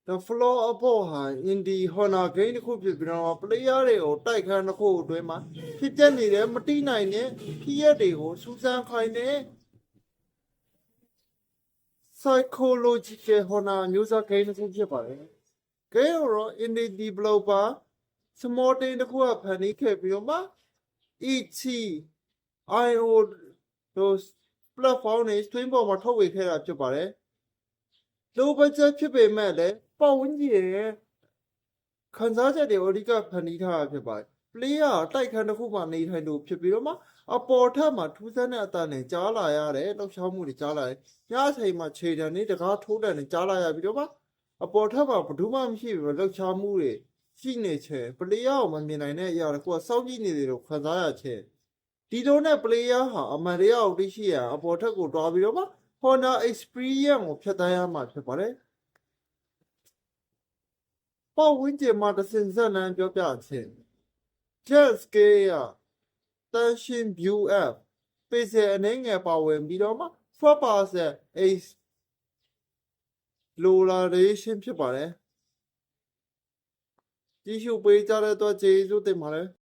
the floor upon in the Hona gain the could be player or take hand of cold dema. He tell me them Martina in it, Pierre de ho, Susan Kine psychological Hona user gain of Japan. Gale in the developer, small in the cool panic, E.T. I old those platform is twin bomb or toy here at Japan. 老板在ဖြစ်ပေမဲ့လည်းပတ်ဝန်းကျင်ရဲ့ခန်းစားချက်တွေကိုအဓိကဖန်တီးထားတာဖြစ်ပါတယ်။ player တိုက်ခန်းတစ်ခုမှာနေထိုင်လို့ဖြစ်ပြီးတော့မှအပေါ်ထပ်မှာထူးဆန်းတဲ့အတန်နဲ့ကြားလာရတယ်လှုပ်ရှားမှုတွေကြားလာတယ်။ညအချိန်မှာခြေတံနဲ့တကားထိုးတံနဲ့ကြားလာရပြီးတော့မှအပေါ်ထပ်မှာဘယ်သူမှမရှိဘူးလှုပ်ရှားမှုတွေရှိနေချေ player ကိုမမြင်နိုင်တဲ့အရာတွေကစောင့်ကြည့်နေတယ်လို့ခန်းစားရချေဒီလိုနဲ့ player ဟာအမှန်တရားကိုသိရှိရအပေါ်ထပ်ကိုတွားပြီးတော့မှHonor experience ကိုဖြတ်တန်းရမှာဖြစ်ပါတယ်။ပတ်ဝန်းကျင်မှာတစ်စင်ဆက်လန်းပြောပြခြင်း Jet scale တန်ရှင်း view app ပေစယ်အနေငယ်ပါဝင်ပြီးတော့မှ 4% exploration ဖြစ်ပါတယ်။ကြည့်ရှုပေးကြတဲ့အတွက်ကျေးဇူးတင်ပါတယ်။